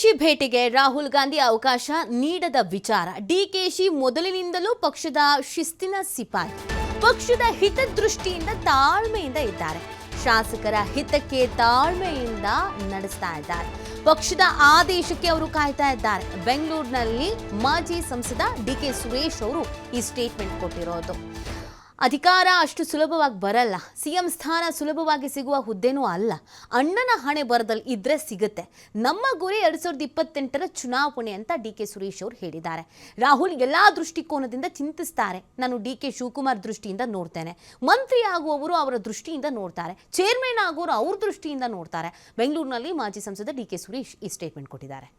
ಡಿಕೆಶಿ ಭೇಟಿಗೆ ರಾಹುಲ್ ಗಾಂಧಿ ಅವಕಾಶ ನೀಡದ ವಿಚಾರ. ಡಿಕೆಶಿ ಮೊದಲಿನಿಂದಲೂ ಪಕ್ಷದ ಶಿಸ್ತಿನ ಸಿಪಾಯಿ. ಪಕ್ಷದ ಹಿತದೃಷ್ಟಿಯಿಂದ ತಾಳ್ಮೆಯಿಂದ ಇದ್ದಾರೆ. ಶಾಸಕರ ಹಿತಕ್ಕೆ ತಾಳ್ಮೆಯಿಂದ ನಡೆಸ್ತಾ ಇದ್ದಾರೆ. ಪಕ್ಷದ ಆದೇಶಕ್ಕೆ ಅವರು ಕಾಯ್ತಾ ಇದ್ದಾರೆ. ಬೆಂಗಳೂರಿನಲ್ಲಿ ಮಾಜಿ ಸಂಸದ ಡಿಕೆ ಸುರೇಶ್ ಅವರು ಈ ಸ್ಟೇಟ್ಮೆಂಟ್ ಕೊಟ್ಟಿರೋದು. ಅಧಿಕಾರ ಅಷ್ಟು ಸುಲಭವಾಗಿ ಬರಲ್ಲ. ಸಿಎಂ ಸ್ಥಾನ ಸುಲಭವಾಗಿ ಸಿಗುವ ಹುದ್ದೆನೂ ಅಲ್ಲ. ಅಣ್ಣನ ಹಣೆ ಬರದಲ್ಲಿ ಇದ್ರೆ ಸಿಗುತ್ತೆ. ನಮ್ಮ ಗುರಿ 2028ರ ಚುನಾವಣೆ ಅಂತ ಡಿಕೆ ಸುರೇಶ್ ಅವರು ಹೇಳಿದ್ದಾರೆ. ರಾಹುಲ್ ಎಲ್ಲಾ ದೃಷ್ಟಿಕೋನದಿಂದ ಚಿಂತಿಸ್ತಾರೆ. ನಾನು ಡಿಕೆ ಶಿವಕುಮಾರ್ ದೃಷ್ಟಿಯಿಂದ ನೋಡ್ತೇನೆ, ಮಂತ್ರಿ ಆಗುವವರು ಅವರ ದೃಷ್ಟಿಯಿಂದ ನೋಡ್ತಾರೆ, ಚೇರ್ಮನ್ ಆಗುವವರು ಅವ್ರ ದೃಷ್ಟಿಯಿಂದ ನೋಡ್ತಾರೆ. ಬೆಂಗಳೂರಿನಲ್ಲಿ ಮಾಜಿ ಸಂಸದ ಡಿಕೆ ಸುರೇಶ್ ಈ ಸ್ಟೇಟ್ಮೆಂಟ್ ಕೊಟ್ಟಿದ್ದಾರೆ.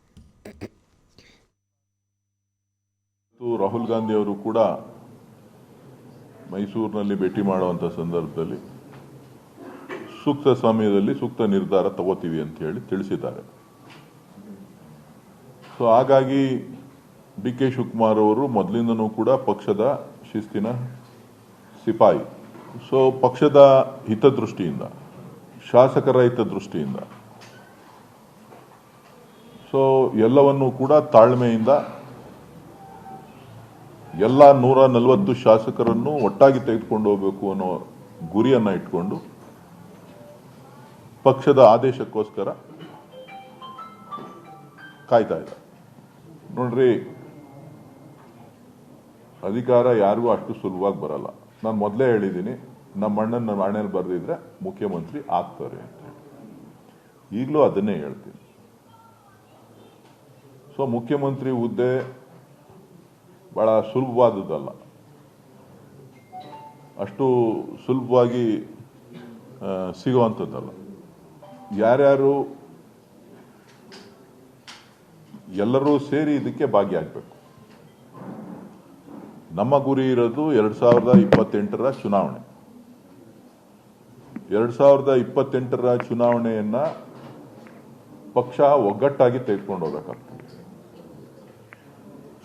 ರಾಹುಲ್ ಗಾಂಧಿ ಅವರು ಕೂಡ ಮೈಸೂರಿನಲ್ಲಿ ಭೇಟಿ ಮಾಡುವಂಥ ಸಂದರ್ಭದಲ್ಲಿ ಸೂಕ್ತ ಸಮಯದಲ್ಲಿ ಸೂಕ್ತ ನಿರ್ಧಾರ ತಗೋತೀವಿ ಅಂತ ಹೇಳಿ ತಿಳಿಸಿದ್ದಾರೆ. ಸೊ ಹಾಗಾಗಿ ಡಿ ಕೆ ಶಿವಕುಮಾರ್ ಅವರು ಮೊದಲಿಂದನೂ ಕೂಡ ಪಕ್ಷದ ಶಿಸ್ತಿನ ಸಿಪಾಯಿ. ಸೊ ಪಕ್ಷದ ಹಿತದೃಷ್ಟಿಯಿಂದ, ಶಾಸಕರ ಹಿತದೃಷ್ಟಿಯಿಂದ ಸೊ ಎಲ್ಲವನ್ನೂ ಕೂಡ ತಾಳ್ಮೆಯಿಂದ ಎಲ್ಲ 140 ಶಾಸಕರನ್ನು ಒಟ್ಟಾಗಿ ತೆಗೆದುಕೊಂಡು ಹೋಗಬೇಕು ಅನ್ನೋ ಗುರಿಯನ್ನ ಇಟ್ಕೊಂಡು ಪಕ್ಷದ ಆದೇಶಕ್ಕೋಸ್ಕರ ಕಾಯ್ತಾ ಇದೆ. ನೋಡ್ರಿ, ಅಧಿಕಾರ ಯಾರಿಗೂ ಅಷ್ಟು ಸುಲಭವಾಗಿ ಬರಲ್ಲ. ನಾನು ಮೊದಲೇ ಹೇಳಿದ್ದೀನಿ, ನಮ್ಮ ಅಣ್ಣನ ಹಣೆಯಲ್ಲಿ ಬರೆದಿದ್ರೆ ಮುಖ್ಯಮಂತ್ರಿ ಆಗ್ತಾರೆ ಅಂತ ಹೇಳಿ. ಈಗಲೂ ಅದನ್ನೇ ಹೇಳ್ತೀನಿ. ಸೊ ಮುಖ್ಯಮಂತ್ರಿ ಹುದ್ದೆ ಬಹಳ ಸುಲಭವಾದದ್ದಲ್ಲ. ಅಷ್ಟು ಸುಲಭವಾಗಿ ಸಿಗುವಂಥದ್ದಲ್ಲ. ಯಾರ್ಯಾರು ಎಲ್ಲರೂ ಸೇರಿ ಇದಕ್ಕೆ ಭಾಗಿಯಾಗಬೇಕು. ನಮ್ಮ ಗುರಿ ಇರೋದು 2028ರ ಚುನಾವಣೆ. 2028ರ ಚುನಾವಣೆಯನ್ನ ಪಕ್ಷ ಒಗ್ಗಟ್ಟಾಗಿ ತೆಗೆದುಕೊಂಡು ಹೋಗಬೇಕಾಗ್ತದೆ.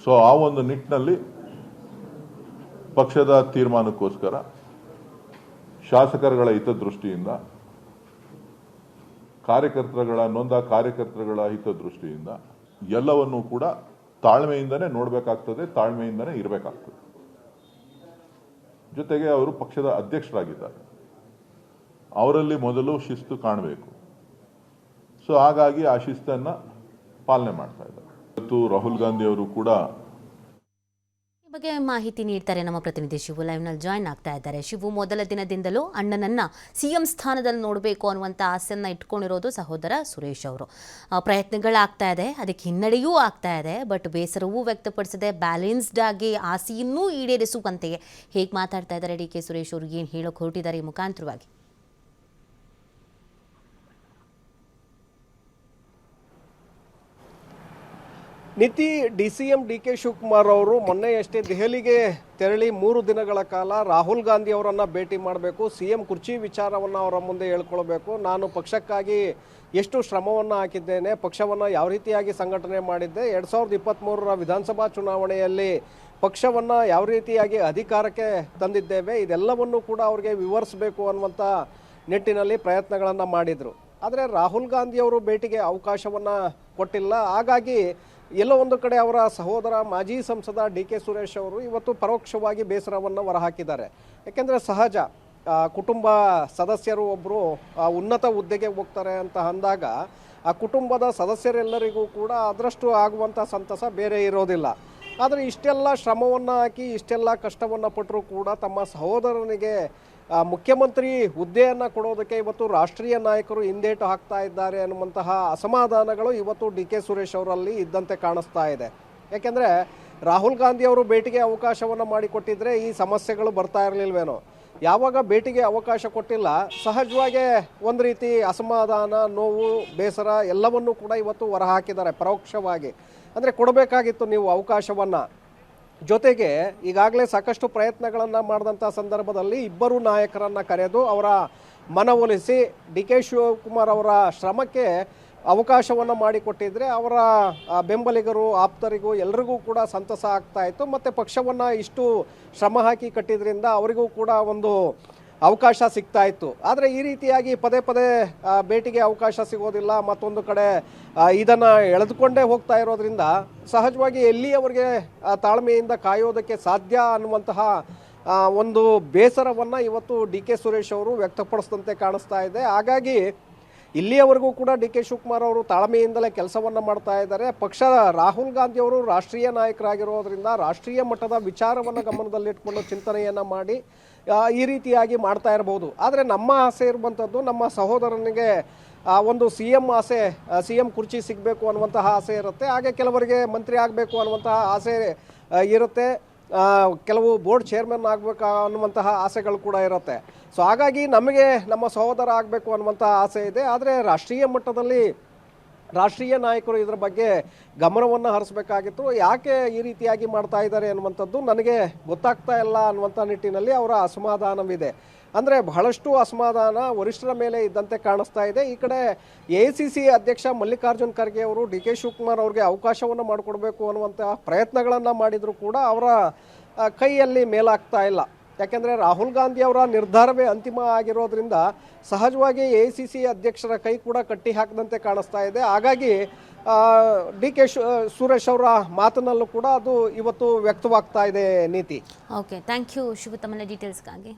ಸೊ ಆ ಒಂದು ನಿಟ್ಟಿನಲ್ಲಿ ಪಕ್ಷದ ತೀರ್ಮಾನಕ್ಕೋಸ್ಕರ ಶಾಸಕರುಗಳ ಹಿತದೃಷ್ಟಿಯಿಂದ, ನೊಂದ ಕಾರ್ಯಕರ್ತರುಗಳ ಹಿತದೃಷ್ಟಿಯಿಂದ ಎಲ್ಲವನ್ನೂ ಕೂಡ ತಾಳ್ಮೆಯಿಂದನೇ ನೋಡಬೇಕಾಗ್ತದೆ, ತಾಳ್ಮೆಯಿಂದನೇ ಇರಬೇಕಾಗ್ತದೆ. ಜೊತೆಗೆ ಅವರು ಪಕ್ಷದ ಅಧ್ಯಕ್ಷರಾಗಿದ್ದಾರೆ. ಅವರಲ್ಲಿ ಮೊದಲು ಶಿಸ್ತು ಕಾಣಬೇಕು. ಸೊ ಹಾಗಾಗಿ ಆ ಶಿಸ್ತನ್ನ ಪಾಲನೆ ಮಾಡ್ತಾ ಇದ್ದಾರೆ. ಇವತ್ತು ರಾಹುಲ್ ಗಾಂಧಿ ಅವರು ಕೂಡ ಈ ಬಗ್ಗೆ ಮಾಹಿತಿ ನೀಡ್ತಾರೆ ನಮ್ಮ ಪ್ರತಿನಿಧಿ ಶಿವು. ಲೈವ್ನಲ್ಲಿ ಜಾಯ್ನ್ ಆಗ್ತಾ ಇದ್ದಾರೆ. ಶಿವು, ಮೊದಲ ದಿನದಿಂದಲೂ ಅಣ್ಣನನ್ನ ಸಿಎಂ ಸ್ಥಾನದಲ್ಲಿ ನೋಡಬೇಕು ಅನ್ನುವಂಥ ಆಸೆಯನ್ನ ಇಟ್ಕೊಂಡಿರೋದು ಸಹೋದರ ಸುರೇಶ್ ಅವರು. ಪ್ರಯತ್ನಗಳಾಗ್ತಾ ಇದೆ, ಅದಕ್ಕೆ ಹಿನ್ನಡೆಯೂ ಆಗ್ತಾ ಇದೆ. ಬಟ್ ಬೇಸರವೂ ವ್ಯಕ್ತಪಡಿಸದೆ ಬ್ಯಾಲೆನ್ಸ್ಡ್ ಆಗಿ ಆಸೆಯನ್ನೂ ಈಡೇರಿಸುವಂತೆಯೇ ಹೇಗೆ ಮಾತಾಡ್ತಾ ಇದ್ದಾರೆ ಡಿ ಕೆ ಸುರೇಶ್ ಅವರು, ಏನು ಹೇಳೋಕೆ ಹೊರಟಿದ್ದಾರೆ ಈ ಮುಖಾಂತರವಾಗಿ? ನೀತಿ DCM ಡಿ.ಕೆ. ಶಿವಕುಮಾರ್ ಅವರು ಮೊನ್ನೆಯಷ್ಟೇ ದೆಹಲಿಗೆ ತೆರಳಿ 3 ದಿನಗಳ ಕಾಲ ರಾಹುಲ್ ಗಾಂಧಿ ಅವರನ್ನು ಭೇಟಿ ಮಾಡಬೇಕು, CM ಕುರ್ಚಿ ವಿಚಾರವನ್ನು ಅವರ ಮುಂದೆ ಹೇಳ್ಕೊಳ್ಬೇಕು, ನಾನು ಪಕ್ಷಕ್ಕಾಗಿ ಎಷ್ಟು ಶ್ರಮವನ್ನು ಹಾಕಿದ್ದೇನೆ, ಪಕ್ಷವನ್ನು ಯಾವ ರೀತಿಯಾಗಿ ಸಂಘಟನೆ ಮಾಡಿದ್ದೆ, 2023ರ ವಿಧಾನಸಭಾ ಚುನಾವಣೆಯಲ್ಲಿ ಪಕ್ಷವನ್ನು ಯಾವ ರೀತಿಯಾಗಿ ಅಧಿಕಾರಕ್ಕೆ ತಂದಿದ್ದೇವೆ, ಇದೆಲ್ಲವನ್ನು ಕೂಡ ಅವರಿಗೆ ವಿವರಿಸಬೇಕು ಅನ್ನುವಂಥ ನಿಟ್ಟಿನಲ್ಲಿ ಪ್ರಯತ್ನಗಳನ್ನು ಮಾಡಿದರು. ಆದರೆ ರಾಹುಲ್ ಗಾಂಧಿ ಅವರು ಭೇಟಿಗೆ ಅವಕಾಶವನ್ನು ಕೊಟ್ಟಿಲ್ಲ. ಹಾಗಾಗಿ ಎಲ್ಲೋ ಒಂದು ಕಡೆ ಅವರ ಸಹೋದರ ಮಾಜಿ ಸಂಸದ ಡಿ.ಕೆ. ಸುರೇಶ್ ಅವರು ಇವತ್ತು ಪರೋಕ್ಷವಾಗಿ ಬೇಸರವನ್ನು ಹೊರಹಾಕಿದ್ದಾರೆ. ಯಾಕೆಂದರೆ ಸಹಜ, ಕುಟುಂಬ ಸದಸ್ಯರು ಒಬ್ಬರು ಉನ್ನತ ಹುದ್ದೆಗೆ ಹೋಗ್ತಾರೆ ಅಂತ ಅಂದಾಗ ಆ ಕುಟುಂಬದ ಸದಸ್ಯರೆಲ್ಲರಿಗೂ ಕೂಡ ಅದರಷ್ಟು ಆಗುವಂಥ ಸಂತಸ ಬೇರೆ ಇರೋದಿಲ್ಲ. ಆದರೆ ಇಷ್ಟೆಲ್ಲ ಶ್ರಮವನ್ನು ಹಾಕಿ ಇಷ್ಟೆಲ್ಲ ಕಷ್ಟವನ್ನು ಪಟ್ಟರೂ ಕೂಡ ತಮ್ಮ ಸಹೋದರನಿಗೆ ಮುಖ್ಯಮಂತ್ರಿ ಹುದ್ದೆಯನ್ನು ಕೊಡೋದಕ್ಕೆ ಇವತ್ತು ರಾಷ್ಟ್ರೀಯ ನಾಯಕರು ಹಿಂದೇಟು ಹಾಕ್ತಾ ಇದ್ದಾರೆ ಅನ್ನುವಂತಹ ಅಸಮಾಧಾನಗಳು ಇವತ್ತು ಡಿ.ಕೆ. ಸುರೇಶ್ ಅವರಲ್ಲಿ ಇದ್ದಂತೆ ಕಾಣಿಸ್ತಾ ಇದೆ. ಯಾಕೆಂದರೆ ರಾಹುಲ್ ಗಾಂಧಿ ಅವರು ಭೇಟಿಗೆ ಅವಕಾಶವನ್ನು ಮಾಡಿಕೊಟ್ಟಿದ್ರೆ ಈ ಸಮಸ್ಯೆಗಳು ಬರ್ತಾ ಇರಲಿಲ್ವೇನೋ. ಯಾವಾಗ ಭೇಟಿಗೆ ಅವಕಾಶ ಕೊಟ್ಟಿಲ್ಲ, ಸಹಜವಾಗಿ ಒಂದು ರೀತಿ ಅಸಮಾಧಾನ, ನೋವು, ಬೇಸರ ಎಲ್ಲವನ್ನೂ ಕೂಡ ಇವತ್ತು ಹೊರಹಾಕಿದ್ದಾರೆ ಪರೋಕ್ಷವಾಗಿ. ಅಂದರೆ ಕೊಡಬೇಕಾಗಿತ್ತು ನೀವು ಅವಕಾಶವನ್ನು. ಜೊತೆಗೆ ಈಗಾಗಲೇ ಸಾಕಷ್ಟು ಪ್ರಯತ್ನಗಳನ್ನು ಮಾಡಿದಂಥ ಸಂದರ್ಭದಲ್ಲಿ ಇಬ್ಬರು ನಾಯಕರನ್ನು ಕರೆದು ಅವರ ಮನವೊಲಿಸಿ ಡಿ.ಕೆ. ಶಿವಕುಮಾರ್ ಅವರ ಶ್ರಮಕ್ಕೆ ಅವಕಾಶವನ್ನು ಮಾಡಿಕೊಟ್ಟಿದ್ರೆ ಅವರ ಬೆಂಬಲಿಗರು, ಆಪ್ತರಿಗೂ ಎಲ್ಲರಿಗೂ ಕೂಡ ಸಂತಸ ಆಗ್ತಾ ಇತ್ತು. ಮತ್ತು ಪಕ್ಷವನ್ನು ಇಷ್ಟು ಶ್ರಮ ಹಾಕಿ ಕಟ್ಟಿದ್ರಿಂದ ಅವರಿಗೂ ಕೂಡ ಒಂದು ಅವಕಾಶ ಸಿಗ್ತಾ ಇತ್ತು. ಆದರೆ ಈ ರೀತಿಯಾಗಿ ಪದೇ ಪದೇ ಭೇಟಿಗೆ ಅವಕಾಶ ಸಿಗೋದಿಲ್ಲ, ಮತ್ತೊಂದು ಕಡೆ ಇದನ್ನು ಎಳೆದುಕೊಂಡೇ ಹೋಗ್ತಾ ಇರೋದ್ರಿಂದ ಸಹಜವಾಗಿ ಎಲ್ಲಿಯವರೆಗೆ ತಾಳ್ಮೆಯಿಂದ ಕಾಯೋದಕ್ಕೆ ಸಾಧ್ಯ ಅನ್ನುವಂತಹ ಒಂದು ಬೇಸರವನ್ನು ಇವತ್ತು ಡಿ ಕೆ ಸುರೇಶ್ ಅವರು ವ್ಯಕ್ತಪಡಿಸಿದಂತೆ ಕಾಣಿಸ್ತಾ ಇದೆ. ಹಾಗಾಗಿ ಇಲ್ಲಿಯವರೆಗೂ ಕೂಡ ಡಿ ಕೆ ಶಿವಕುಮಾರ್ ಅವರು ತಾಳ್ಮೆಯಿಂದಲೇ ಕೆಲಸವನ್ನು ಮಾಡ್ತಾ ಇದ್ದಾರೆ. ಪಕ್ಷ ರಾಹುಲ್ ಗಾಂಧಿ ಅವರು ರಾಷ್ಟ್ರೀಯ ನಾಯಕರಾಗಿರೋದ್ರಿಂದ ರಾಷ್ಟ್ರೀಯ ಮಟ್ಟದ ವಿಚಾರವನ್ನು ಗಮನದಲ್ಲಿಟ್ಕೊಂಡು ಚಿಂತನೆಯನ್ನು ಮಾಡಿ ಈ ರೀತಿಯಾಗಿ ಮಾಡ್ತಾ ಇರಬಹುದು. ಆದರೆ ನಮ್ಮ ಆಸೆ ಇರುವಂಥದ್ದು ನಮ್ಮ ಸಹೋದರನಿಗೆ ಒಂದು CM ಆಸೆ, CM ಕುರ್ಚಿ ಸಿಗಬೇಕು ಅನ್ನುವಂತಹ ಆಸೆ ಇರುತ್ತೆ. ಹಾಗೆ ಕೆಲವರಿಗೆ ಮಂತ್ರಿ ಆಗಬೇಕು ಅನ್ನುವಂತಹ ಆಸೆ ಇರುತ್ತೆ, ಕೆಲವು ಬೋರ್ಡ್ ಚೇರ್ಮನ್ ಆಗಬೇಕು ಅನ್ನುವಂತಹ ಆಸೆಗಳು ಕೂಡ ಇರುತ್ತೆ. ಸೊ ಹಾಗಾಗಿ ನಮಗೆ ನಮ್ಮ ಸಹೋದರ ಆಗಬೇಕು ಅನ್ನುವಂತಹ ಆಸೆ ಇದೆ. ಆದರೆ ರಾಷ್ಟ್ರೀಯ ಮಟ್ಟದಲ್ಲಿ ರಾಷ್ಟ್ರೀಯ ನಾಯಕರು ಇದರ ಬಗ್ಗೆ ಗಮನವನ್ನು ಹರಿಸಬೇಕಾಗಿತ್ತು. ಯಾಕೆ ಈ ರೀತಿಯಾಗಿ ಮಾಡ್ತಾ ಇದ್ದಾರೆ ಅನ್ನುವಂಥದ್ದು ನನಗೆ ಗೊತ್ತಾಗ್ತಾ ಇಲ್ಲ ಅನ್ನುವಂಥ ನಿಟ್ಟಿನಲ್ಲಿ ಅವರ ಅಸಮಾಧಾನವಿದೆ. ಅಂದರೆ ಬಹಳಷ್ಟು ಅಸಮಾಧಾನ ವರಿಷ್ಠರ ಮೇಲೆ ಇದ್ದಂತೆ ಕಾಣಿಸ್ತಾ ಇದೆ. ಈ ಕಡೆ AICC ಅಧ್ಯಕ್ಷ ಮಲ್ಲಿಕಾರ್ಜುನ್ ಖರ್ಗೆ ಅವರು ಡಿ ಕೆ ಶಿವಕುಮಾರ್ ಅವ್ರಿಗೆ ಅವಕಾಶವನ್ನು ಮಾಡಿಕೊಡ್ಬೇಕು ಅನ್ನುವಂಥ ಪ್ರಯತ್ನಗಳನ್ನು ಮಾಡಿದರೂ ಕೂಡ ಅವರ ಕೈಯಲ್ಲಿ ಮೇಲಾಗ್ತಾ ಇಲ್ಲ. ಯಾಕೆಂದರೆ ರಾಹುಲ್ ಗಾಂಧಿ ಅವರ ನಿರ್ಧಾರವೇ ಅಂತಿಮ ಆಗಿರೋದ್ರಿಂದ ಸಹಜವಾಗಿ AICC ಅಧ್ಯಕ್ಷರ ಕೈ ಕೂಡ ಕಟ್ಟಿ ಹಾಕದಂತೆ ಕಾಣಿಸ್ತಾ ಇದೆ. ಹಾಗಾಗಿ ಡಿ ಕೆ ಸುರೇಶ್ ಅವರ ಮಾತಿನಲ್ಲೂ ಕೂಡ ಅದು ಇವತ್ತು ವ್ಯಕ್ತವಾಗ್ತಾ ಇದೆ. ನೀತಿ. ಓಕೆ, ಥ್ಯಾಂಕ್ ಯು ಶಿವ, ತಮ್ಮ ಡೀಟೇಲ್ಸ್ಗಾಗಿ.